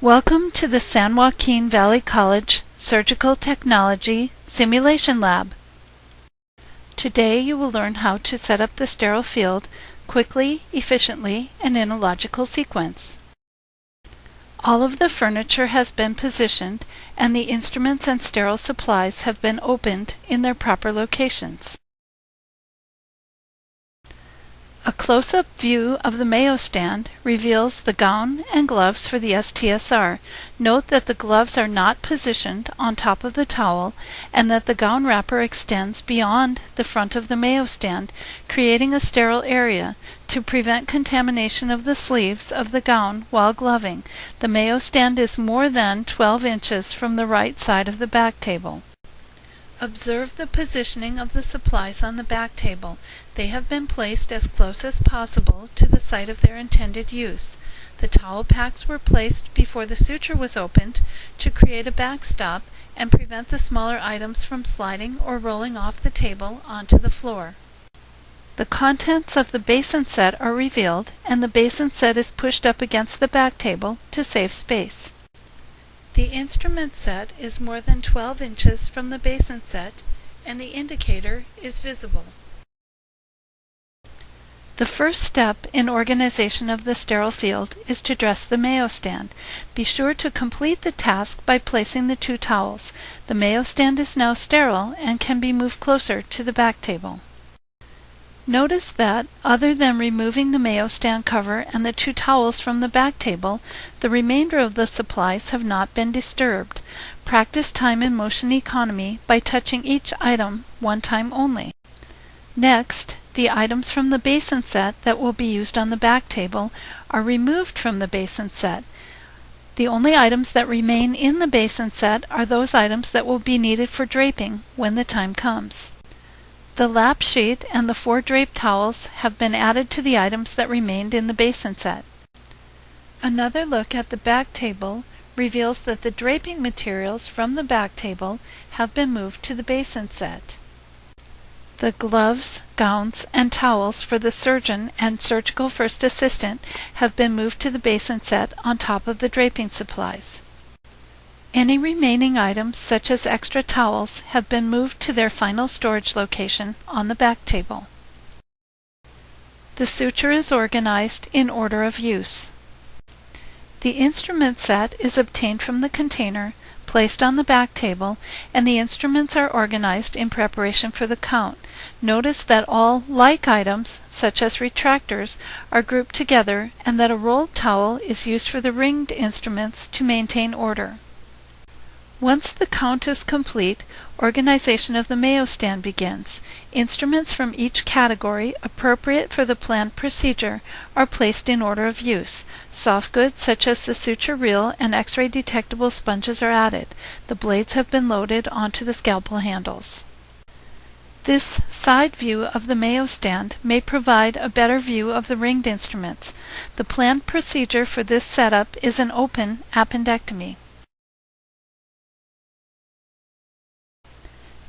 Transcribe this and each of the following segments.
Welcome to the San Joaquin Valley College Surgical Technology Simulation Lab. Today you will learn how to set up the sterile field quickly, efficiently, and in a logical sequence. All of the furniture has been positioned and the instruments and sterile supplies have been opened in their proper locations. A close-up view of the Mayo stand reveals the gown and gloves for the STSR. Note that the gloves are not positioned on top of the towel and that the gown wrapper extends beyond the front of the Mayo stand, creating a sterile area to prevent contamination of the sleeves of the gown while gloving. The Mayo stand is more than 12 inches from the right side of the back table. Observe the positioning of the supplies on the back table. They have been placed as close as possible to the site of their intended use. The towel packs were placed before the suture was opened to create a backstop and prevent the smaller items from sliding or rolling off the table onto the floor. The contents of the basin set are revealed, and the basin set is pushed up against the back table to save space. The instrument set is more than 12 inches from the basin set, and the indicator is visible. The first step in organization of the sterile field is to dress the Mayo stand. Be sure to complete the task by placing the two towels. The Mayo stand is now sterile and can be moved closer to the back table. Notice that, other than removing the Mayo stand cover and the two towels from the back table, the remainder of the supplies have not been disturbed. Practice time and motion economy by touching each item one time only. Next, the items from the basin set that will be used on the back table are removed from the basin set. The only items that remain in the basin set are those items that will be needed for draping when the time comes. The lap sheet and the 4 draped towels have been added to the items that remained in the basin set. Another look at the back table reveals that the draping materials from the back table have been moved to the basin set. The gloves, gowns, and towels for the surgeon and surgical first assistant have been moved to the basin set on top of the draping supplies. Any remaining items, such as extra towels, have been moved to their final storage location on the back table. The suture is organized in order of use. The instrument set is obtained from the container, placed on the back table, and the instruments are organized in preparation for the count. Notice that all like items, such as retractors, are grouped together and that a rolled towel is used for the ringed instruments to maintain order. Once the count is complete, organization of the Mayo stand begins. Instruments from each category appropriate for the planned procedure are placed in order of use. Soft goods such as the suture reel and X-ray detectable sponges are added. The blades have been loaded onto the scalpel handles. This side view of the Mayo stand may provide a better view of the ringed instruments. The planned procedure for this setup is an open appendectomy.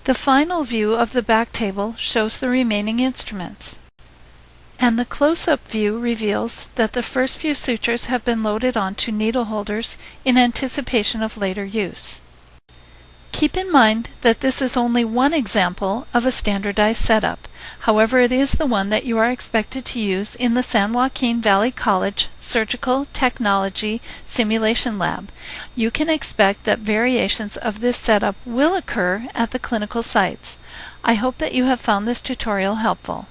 The final view of the back table shows the remaining instruments, and the close-up view reveals that the first few sutures have been loaded onto needle holders in anticipation of later use. Keep in mind that this is only one example of a standardized setup. However, it is the one that you are expected to use in the San Joaquin Valley College Surgical Technology Simulation Lab. You can expect that variations of this setup will occur at the clinical sites. I hope that you have found this tutorial helpful.